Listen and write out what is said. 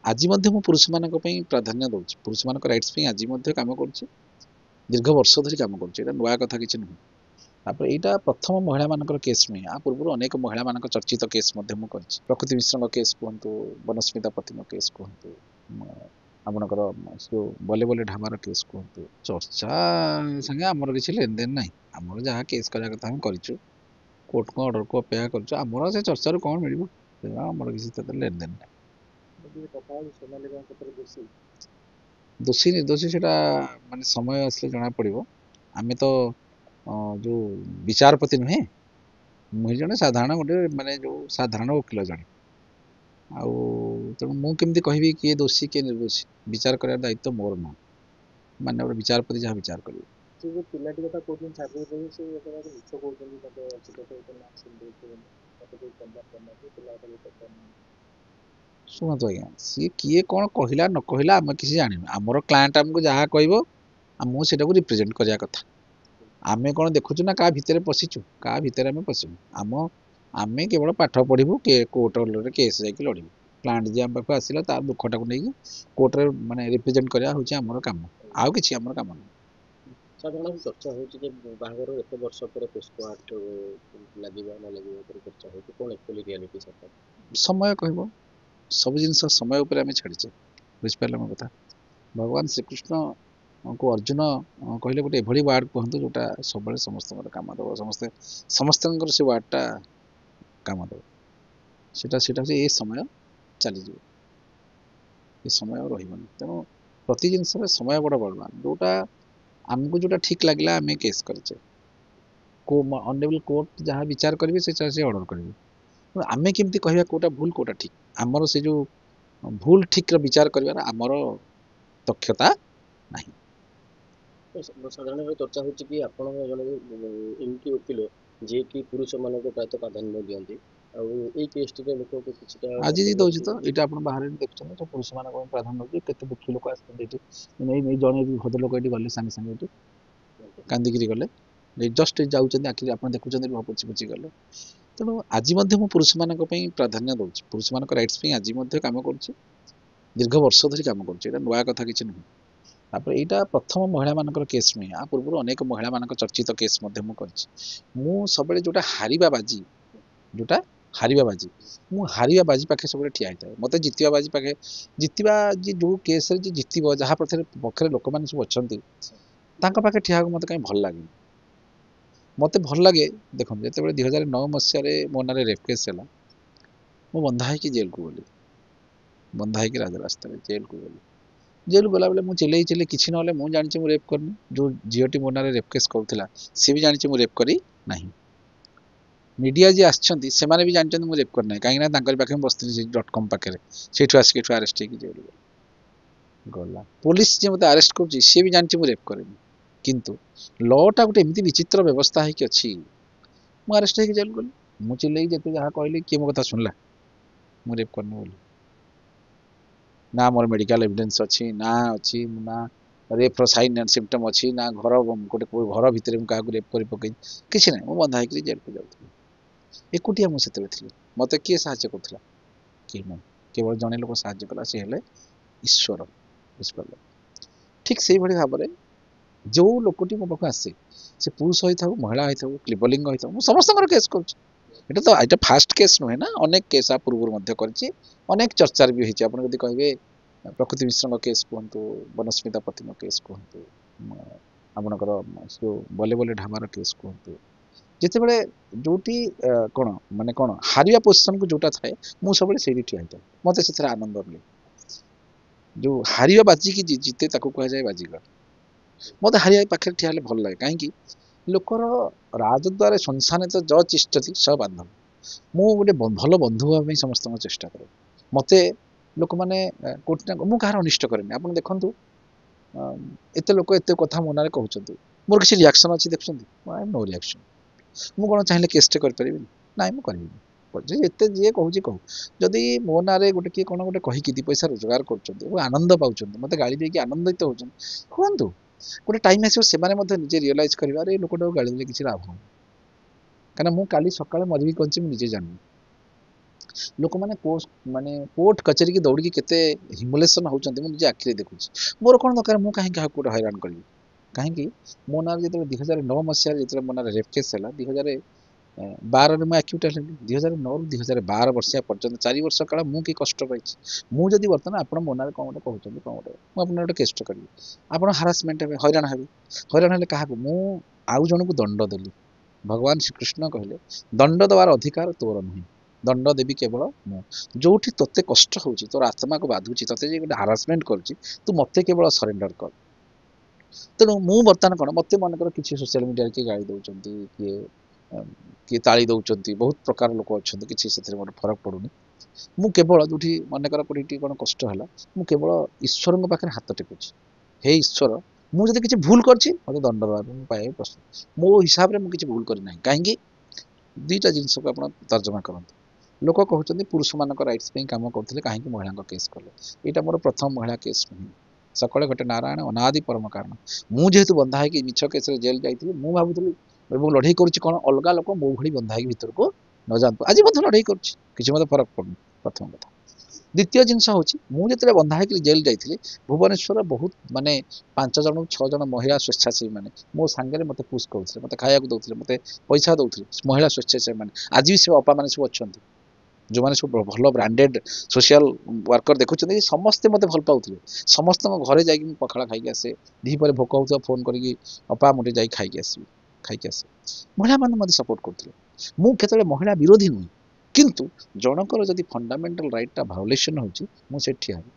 ଆଜି ମଧ୍ୟ ମୁଁ ପୁରୁଷମାନଙ୍କ ପାଇଁ ପ୍ରାଧାନ୍ୟ ଦେଉଛି, ପୁରୁଷମାନଙ୍କ ରାଇଟ୍ସ ପାଇଁ ଆଜି ମଧ୍ୟ କାମ କରୁଛି, ଦୀର୍ଘ ବର୍ଷ ଧରି କାମ କରୁଛି। ଏଇଟା ନୂଆ କଥା କିଛି ନୁହେଁ। ତାପରେ ଏଇଟା ପ୍ରଥମ ମହିଳାମାନଙ୍କର କେସ୍ ନୁହେଁ, ଆ ପୂର୍ବରୁ ଅନେକ ମହିଳାମାନଙ୍କ ଚର୍ଚ୍ଚିତ କେସ୍ ମଧ୍ୟ ମୁଁ କରିଛି। ପ୍ରକୃତି ମିଶ୍ରଙ୍କ କେସ୍ କୁହନ୍ତୁ, ବନସ୍ମିତା ପତିଙ୍କ କେସ୍ କୁହନ୍ତୁ, ଆପଣଙ୍କର ଯୋଉ ବଲେ ବଲେ ଢାବାର କେସ୍ କୁହନ୍ତୁ, ଚର୍ଚ୍ଚା ସାଙ୍ଗେ ଆମର କିଛି ଲେନଦେନ ନାହିଁ। ଆମର ଯାହା କେସ୍ କରିବା କଥା ଆମେ କରିଛୁ, କୋର୍ଟଙ୍କ ଅର୍ଡରକୁ ଅପେକ୍ଷା କରିଛୁ। ଆମର ସେ ଚର୍ଚ୍ଚାରୁ କ'ଣ ମିଳିବ, ଆମର କିଛି ସେଥିରେ ଲେନଦେନ ନାହିଁ। ଦୋଷୀ ନିର୍ଦ୍ଦୋଷୀ ସେଟା ମାନେ ସମୟ ଆସିଲେ ଜଣା ପଡିବ। ଆମେ ତ ଯୋଉ ବିଚାରପତି ନୁହେଁ, ମୁଁ ଜଣେ ସାଧାରଣ ଗୋଟେ ମାନେ ଯୋଉ ସାଧାରଣ ଓକିଲ ଜଣେ। ଆଉ ତେଣୁ ମୁଁ କେମିତି କହିବି କିଏ ଦୋଷୀ କିଏ ନିର୍ଦ୍ଦୋଷୀ, ବିଚାର କରିବାର ଦାୟିତ୍ୱ ମୋର ନୁହଁ, ମାନେ ଗୋଟେ ବିଚାରପତି ଯାହା ବିଚାର କରିବ। ପିଲାଟି କଥା କହୁଛନ୍ତି ଛାତ୍ରଦେବି, ସେ ମିଛ କହୁଛନ୍ତି, ଶୁଣନ୍ତୁ ଆଜ୍ଞା, ସିଏ କିଏ କ'ଣ କହିଲା ନ କହିଲା ଆମେ କିଛି ଜାଣିନୁ। ଆମର କ୍ଲାଏଣ୍ଟ ଆମକୁ ଯାହା କହିବ ମୁଁ ସେଟାକୁ ରିପ୍ରେଜେଣ୍ଟ କରିବା କଥା। ଆମେ କ'ଣ ଦେଖୁଛୁ ନା କାହା ଭିତରେ ପଶିଛୁ, କାହା ଭିତରେ ଆମେ ପଶିବୁ। ଆମେ କେବଳ ପାଠ ପଢିବୁ, କୋର୍ଟରେ କେସ୍ ଯାଇକି ଲଢିବୁ। କ୍ଲାଏଣ୍ଟ ଯିଏ ଆମ ପାଖକୁ ଆସିଲା ତାର ଦୁଃଖଟାକୁ ନେଇକି କୋର୍ଟରେ ମାନେ ରିପ୍ରେଜେଣ୍ଟ କରିବା ହେଉଛି ଆମର କାମ, ଆଉ କିଛି ଆମର କାମ ନାହିଁ। ସାଧାରଣତଃ ଚର୍ଚ୍ଚା ହେଉଛି ଯେ ବାହାଘର ଏତେ ବର୍ଷ ପରେ ପୁଷ୍ପ ଆର୍ଟ ଲାଗିବା ନ ଲାଗିବା ଉପରେ ଚର୍ଚ୍ଚା ହେଉଛି, କ'ଣ ଆକ୍ଚୁଆଲି ରିଆଲିଟି ସେଟା ସମୟ କହିବ। ସବୁ ଜିନିଷ ସମୟ ଉପରେ ଆମେ ଛାଡ଼ିଛେ, ବୁଝିପାରିଲେ ମୋ କଥା। ଭଗବାନ ଶ୍ରୀକୃଷ୍ଣଙ୍କୁ ଅର୍ଜୁନ କହିଲେ ଗୋଟେ ଏଭଳି ୱାର୍ଡ କୁହନ୍ତୁ ଯୋଉଟା ସବୁବେଳେ ସମସ୍ତଙ୍କର କାମ ଦେବ, ସମସ୍ତଙ୍କର ସେ ୱାର୍ଡଟା କାମ ଦେବ। ସେଟା ହେଉଛି ଏ ସମୟ ଚାଲିଯିବ, ଏ ସମୟ ଆଉ ରହିବନି। ତେଣୁ ପ୍ରତି ଜିନିଷରେ ସମୟ ବଡ଼ ବଳବାନ। ଯୋଉଟା ଆମକୁ ଯୋଉଟା ଠିକ ଲାଗିଲା ଆମେ କେସ୍ କରିଛେ, ଅନେବଲ କୋର୍ଟ ଯାହା ବିଚାର କରିବେ ସେ ଅର୍ଡର କରିବେ। ଆମେ କେମିତି କହିବା କୋଉଟା ଭୁଲ କୋଉଟା ଠିକ, ଆମର ସେ ଯୋଉ ଭୁଲ ଠିକର ବିଚାର କରିବାର ଆମର ଦକ୍ଷତା ନାହିଁ। ସାଧାରଣତଃ ଚର୍ଚ୍ଚା ହେଉଛି କି ଆପଣ ଜଣେ ଏମିତି ଓକିଲ ଯିଏକି ପୁରୁଷମାନଙ୍କୁ ପ୍ରାୟତଃ ପ୍ରାଧାନ୍ୟ ଦିଅନ୍ତି, ଆଉ ଏଇ କେସଟିରେ ଲୋକଙ୍କୁ କିଛିଟା ଆଜି ଦଉଛି ତ, ଏଇଟା ଆପଣ ବାହାରେ ଦେଖୁଛନ୍ତି ତ, ପୁରୁଷମାନଙ୍କ ପାଇଁ ପ୍ରାଧାନ୍ୟ ଦଉଛି। କେତେ ଦୁଃଖୀ ଲୋକ ଆସିଛନ୍ତି ଏଠି, ଜଣେ ଭଦ୍ରଲୋକ ଏଠି ଗଲେ ସାଙ୍ଗେ ସାଙ୍ଗେ ଏଠି କାନ୍ଦିକିରି ଗଲେ, ଜଷ୍ଟ ଯାଉଛନ୍ତି, ଆଖିରେ ଆପଣ ଦେଖୁଛନ୍ତି ପୋଛି ପୋଛି ଗଲେ। ତେଣୁ ଆଜି ମଧ୍ୟ ମୁଁ ପୁରୁଷମାନଙ୍କ ପାଇଁ ପ୍ରାଧାନ୍ୟ ଦେଉଛି, ପୁରୁଷମାନଙ୍କ ରାଇଟ୍ସ ପାଇଁ ଆଜି ମଧ୍ୟ କାମ କରୁଛି, ଦୀର୍ଘ ବର୍ଷ ଧରି କାମ କରୁଛି। ଏଇଟା ନୂଆ କଥା କିଛି ନୁହେଁ। ତାପରେ ଏଇଟା ପ୍ରଥମ ମହିଳାମାନଙ୍କର କେସ୍ ନୁହେଁ, ଆ ପୂର୍ବରୁ ଅନେକ ମହିଳାମାନଙ୍କ ଚର୍ଚ୍ଚିତ କେସ୍ ମଧ୍ୟ ମୁଁ କରିଛି। ମୁଁ ସବୁବେଳେ ଯୋଉଟା ହାରିବା ବାଜି, ମୁଁ ହାରିବା ବାଜି ପାଖେ ସବୁବେଳେ ଠିଆ ହେଇଥାଏ। ମତେ ଜିତିବା ବାଜି ପାଖେ, ଯୋଉ କେସରେ ଯିଏ ଜିତିବ, ଯାହା ପକ୍ଷରେ ଲୋକମାନେ ସବୁ ଅଛନ୍ତି ତାଙ୍କ ପାଖେ ଠିଆ ହେବାକୁ ମତେ କାହିଁ ଭଲ ଲାଗେନି। ମତେ ଭଲ ଲାଗେ, ଦେଖନ୍ତୁ, ଯେତେବେଳେ 2009 ମସିହାରେ ମୋ ନାଁରେ ରେପ୍ କେସ୍ ହେଲା, ମୁଁ ବନ୍ଧା ହେଇକି ଜେଲକୁ ଗଲି, ବନ୍ଧା ହେଇକି ରାଜରାସ୍ତାରେ ଜେଲକୁ ଗଲି। ଜେଲକୁ ଗଲାବେଳେ ମୁଁ ଚିଲେଇ କିଛି ନହେଲେ ମୁଁ ଜାଣିଛି ମୁଁ ରେପ୍ କରିନି। ଯୋଉ ଝିଅଟି ମୋ ନାଁରେ ରେପ୍ କେସ୍ କରୁଥିଲା ସିଏ ବି ଜାଣିଛି ମୁଁ ରେପ୍ କରି ନାହିଁ। ମିଡିଆ ଯିଏ ଆସିଛନ୍ତି ସେମାନେ ବି ଜାଣିଛନ୍ତି ମୁଁ ରେପ୍ କରିନାହିଁ, କାହିଁକି ନା ତାଙ୍କରି ପାଖରେ ମୁଁ ବସିଥିଲି .com ପାଖରେ, ସେଇଠୁ ଆସିକି ଏଠୁ ଆରେଷ୍ଟ ହେଇକି ଜେଲକୁ ଗଲା। ପୋଲିସ ଯିଏ ମୋତେ ଆରେଷ୍ଟ କରୁଛି ସିଏ ବି ଜାଣିଛି ମୁଁ ରେପ୍ କରିନି, କିନ୍ତୁ ଲଟା ଗୋଟେ ଏମିତି ବିଚିତ୍ର ବ୍ୟବସ୍ଥା ହେଇକି ଅଛି, ମୁଁ ଆରେଷ୍ଟ ହେଇକି ଜେଲକୁ ଗଲି। ମୁଁ ଚିଲେଇ ଯେତେ ଯାହା କହିଲି, କିଏ ମୋ କଥା ଶୁଣିଲା ମୁଁ ରେପ୍ କରିନି ବୋଲି? ନା ମୋର ମେଡିକାଲ ଏଭିଡେନ୍ସ ଅଛି, ନା ରେପ୍ର ସାଇନ୍ ଆଣ୍ଡ ସିମ୍ପଟମ୍ ଅଛି, ନା ଗୋଟେ ଘର ଭିତରେ ମୁଁ କାହାକୁ ରେପ୍ କରି ପକେଇଛି, କିଛି ନାହିଁ। ମୁଁ ବନ୍ଧା ହେଇକି ଜେଲକୁ ଯାଉଥିଲି, ଏକୁଟିଆ ମୁଁ ସେତେବେଳେ ଥିଲି। ମତେ କିଏ ସାହାଯ୍ୟ କରୁଥିଲା? କେହି ନାହିଁ, କେବଳ ଜଣେ ଲୋକ ସାହାଯ୍ୟ କଲା, ସେ ହେଲେ ଈଶ୍ୱର, ବୁଝିପାରିଲ। ଠିକ ସେଇଭଳି ଭାବରେ ଯୋଉ ଲୋକଟି ମୋ ପାଖକୁ ଆସେ, ସେ ପୁରୁଷ ହେଇଥାଉ, ମହିଳା ହେଇଥାଉ, କ୍ଲିବଲିଙ୍ଗ ହେଇଥାଉ, ମୁଁ ସମସ୍ତଙ୍କର କେସ୍ କରୁଛି। ଏଇଟା ଫାଷ୍ଟ କେସ୍ ନୁହେଁ ନା, ଅନେକ କେସ୍ ଆ ପୂର୍ବରୁ ମଧ୍ୟ କରିଛି, ଅନେକ ଚର୍ଚ୍ଚାରେ ବି ହେଇଛି। ଆପଣ ଯଦି କହିବେ ପ୍ରକୃତି ମିଶ୍ରଙ୍କ କେସ୍ କୁହନ୍ତୁ, ବନସ୍ମିତା ପତିଙ୍କ କେସ୍ କୁହନ୍ତୁ, ଆପଣଙ୍କର ଯୋଉ ବଲେ ବଲେ ଢାବାର କେସ୍ କୁହନ୍ତୁ, ଯେତେବେଳେ ଯୋଉଠି କ'ଣ ହାରିବା ପୋଜିସନକୁ ଯୋଉଟା ଥାଏ, ମୁଁ ସବୁବେଳେ ସେଇଠି ଠିଆ ହେଇଥାଏ, ମତେ ସେଥିରେ ଆନନ୍ଦ ମିଳେ। ଯୋଉ ହାରିବା ବାଜିକି ଜିତେ ତାକୁ କୁହାଯାଏ ବାଜିଗର। ମତେ ହାରିବା ପାଖରେ ଠିଆ ହେଲେ ଭଲ ଲାଗେ, କାହିଁକି? ଲୋକର ରାଜଦ୍ୱାରେ ସଂସାନେ ତ ତିଷ୍ଠତି ସ ବାନ୍ଧବ। ମୁଁ ଗୋଟେ ଭଲ ବନ୍ଧୁ ହେବା ପାଇଁ ସମସ୍ତଙ୍କ ଚେଷ୍ଟା କରେ। ମତେ ଲୋକମାନେ କୋଉଠି ନା, ମୁଁ କାହାର ଅନିଷ୍ଟ କରେନି। ଆପଣ ଦେଖନ୍ତୁ, ଏତେ ଲୋକ ଏତେ କଥା ମୋ ନାଁରେ କହୁଛନ୍ତି, ମୋର କିଛି ରିଆକ୍ସନ ଅଛି ଦେଖୁଛନ୍ତି? No reaction. ମୁଁ କ'ଣ ଚାହିଁଲେ କେସଟେ କରିପାରିବିନି? ନାଇଁ, ମୁଁ କରିବିନି। ଏତେ ଯିଏ କହୁଛି କହୁ। ଯଦି ମୋ ନାଁରେ ଗୋଟେ କିଏ କ'ଣ ଗୋଟେ କହିକି 2 ପଇସା ରୋଜଗାର କରୁଛନ୍ତି ଏବଂ ଆନନ୍ଦ ପାଉଛନ୍ତି, ମତେ ଗାଳି ଦେଇକି ଆନନ୍ଦିତ ହଉଛନ୍ତି, କୁହନ୍ତୁ। ଗୋଟେ ଟାଇମ ଆସିବ ସେମାନେ ମଧ୍ୟ ନିଜେ ରିଅଲାଇଜ କରିବାରେ ଏଇ ଲୋକଟାକୁ ଗାଳି ଦେଲେ କିଛି ଲାଭ ହଉନି, କାହିଁକିନା ମୁଁ କାଲି ସକାଳେ ମରିବି କଞ୍ଚି ମୁଁ ନିଜେ ଜାଣିନି। ଲୋକମାନେ ମାନେ କୋର୍ଟ କଚେରୀ କି ଦୌଡ଼ିକି କେତେ ହିମୁଲେସନ୍ ହେଉଛନ୍ତି ମୁଁ ନିଜେ ଆଖିରେ ଦେଖୁଛି। ମୋର କ'ଣ ଦରକାର, ମୁଁ କାହିଁକି କାହାକୁ ଗୋଟେ ହଇରାଣ କରିବି? କାହିଁକି ମୋ ନାଁରେ ଯେତେବେଳେ 2009 ମସିହାରେ ଯେତେବେଳେ ମୋ ନାଁରେ ରେପ୍ କେସ୍ ହେଲା, 2012ରେ ମୁଁ ଆକ୍ୟୁଟ୍ ହେଲି। 2009ରୁ 2012 ବର୍ଷିଆ ପର୍ଯ୍ୟନ୍ତ 4 ବର୍ଷ କାଳ ମୁଁ କି କଷ୍ଟ ପାଇଛି। ମୁଁ ଯଦି ବର୍ତ୍ତମାନ ଆପଣ ମୋ ନାଁରେ କ'ଣ ଗୋଟେ କହୁଛନ୍ତି, କ'ଣ ଗୋଟେ ମୁଁ ଆପଣଙ୍କ ଗୋଟେ କେଷ୍ଟ କରିବି, ଆପଣ ହାରାସମେଣ୍ଟ ହେବେ, ହଇରାଣ ହେବେ। ହଇରାଣ ହେଲେ କାହାକୁ? ମୁଁ ଆଉ ଜଣଙ୍କୁ ଦଣ୍ଡ ଦେଲି। ଭଗବାନ ଶ୍ରୀକୃଷ୍ଣ କହିଲେ ଦଣ୍ଡ ଦେବାର ଅଧିକାର ତୋର ନୁହେଁ, ଦଣ୍ଡ ଦେବି କେବଳ ମୁଁ। ଯୋଉଠି ତୋତେ କଷ୍ଟ ହେଉଛି, ତୋର ଆତ୍ମାକୁ ବାଧୁଛି, ତୋତେ ଯେ ଗୋଟେ ହାରାସମେଣ୍ଟ କରୁଛି, ତୁ ମୋତେ କେବଳ ସରେଣ୍ଡର କର। ତେଣୁ ମୁଁ ବର୍ତ୍ତମାନ କ'ଣ, ମୋତେ ମନେକର କିଛି ସୋସିଆଲ ମିଡ଼ିଆରେ କିଏ ଗାଳି ଦେଉଛନ୍ତି, କିଏ ତାଳି ଦେଉଛନ୍ତି, ବହୁତ ପ୍ରକାର ଲୋକ ଅଛନ୍ତି, କିଛି ସେଥିରେ ମୋର ଫରକ ପଡ଼ୁନି। ମୁଁ କେବଳ ଯୋଉଠି ମନେକର କୋଉଠି କ'ଣ କଷ୍ଟ ହେଲା, ମୁଁ କେବଳ ଈଶ୍ୱରଙ୍କ ପାଖରେ ହାତ ଟେକୁଛି। ହେ ଈଶ୍ୱର, ମୁଁ ଯଦି କିଛି ଭୁଲ କରିଛି ମୋତେ ଦଣ୍ଡ ଦେବାକୁ ମୁଁ ପାଇବାକୁ ପ୍ରସ୍ତୁତ। ମୋ ହିସାବରେ ମୁଁ କିଛି ଭୁଲ କରିନାହିଁ। କାହିଁକି? ଦୁଇଟା ଜିନିଷକୁ ଆପଣ ତର୍ଜମା କରନ୍ତୁ। ଲୋକ କହୁଛନ୍ତି ପୁରୁଷମାନଙ୍କ ରାଇଟ୍ସ ପାଇଁ କାମ କରୁଥିଲେ, କାହିଁକି ମହିଳାଙ୍କ କେସ୍ କଲେ? ଏଇଟା ମୋର ପ୍ରଥମ ମହିଳା କେସ୍ ନୁହେଁ। ସକଳେ ଘଟେ ନାରାୟଣ ଅନାଦି ପରମ କାରଣ। ମୁଁ ଯେହେତୁ ବନ୍ଧା ହେଇକି ମିଛ କେସରେ ଜେଲ୍ ଯାଇଥିଲି, ମୁଁ ଭାବୁଥିଲି ଏବଂ ଲଢ଼େଇ କରୁଛି କ'ଣ, ଅଲଗା ଲୋକ ମୋ ଭଳି ବନ୍ଧା ହେଇକି ଭିତରକୁ ନ ଯାଆନ୍ତୁ। ଆଜି ମଧ୍ୟ ଲଢ଼େଇ କରୁଛି, କିଛି ମୋତେ ଫରକ ପଡ଼ୁନି। ପ୍ରଥମ କଥା। ଦ୍ୱିତୀୟ ଜିନିଷ ହେଉଛି, ମୁଁ ଯେତେବେଳେ ବନ୍ଧା ହେଇକି ଜେଲ୍ ଯାଇଥିଲି, ଭୁବନେଶ୍ୱର ବହୁତ ମାନେ 5 ଜଣରୁ 6 ଜଣ ମହିଳା ସ୍ୱେଚ୍ଛାସେବୀ ମାନେ ମୋ ସାଙ୍ଗରେ ମୋତେ ପୁସ୍ କରୁଥିଲେ, ମୋତେ ଖାଇବାକୁ ଦେଉଥିଲେ, ମୋତେ ପଇସା ଦେଉଥିଲେ। ମହିଳା ସ୍ୱେଚ୍ଛାସେବୀ ମାନେ ଆଜି ବି ସେ ଅପାମାନେ ସବୁ ଅଛନ୍ତି, ଯେଉଁମାନେ ସବୁ ଭଲ ବ୍ରାଣ୍ଡେଡ୍ ସୋସିଆଲ ୱାର୍କର ଦେଖୁଛନ୍ତି, ସମସ୍ତେ ମୋତେ ଭଲ ପାଉଥିଲେ। ସମସ୍ତଙ୍କ ଘରେ ଯାଇକି ମୁଁ ପଖାଳ ଖାଇକି ଆସେ। ଦିପହରେ ଭୋକ ହେଉଥିବ ଫୋନ୍ କରିକି, ଅପା ମୁଁ ଟିକେ ଯାଇକି ଖାଇକି ଆସିବି, ଖାଇକି ଆସେ। ମହିଳାମାନେ ମୋତେ ସପୋର୍ଟ କରୁଥିଲେ। ମୁଁ କେତେବେଳେ ମହିଳା ବିରୋଧୀ ନୁହେଁ, କିନ୍ତୁ ଜଣଙ୍କର ଯଦି ଫଣ୍ଡାମେଣ୍ଟାଲ ରାଇଟ୍ଟା ଭାଓଲେସନ୍ ହେଉଛି, ମୁଁ ସେଠି ଠିଆ ହେବି।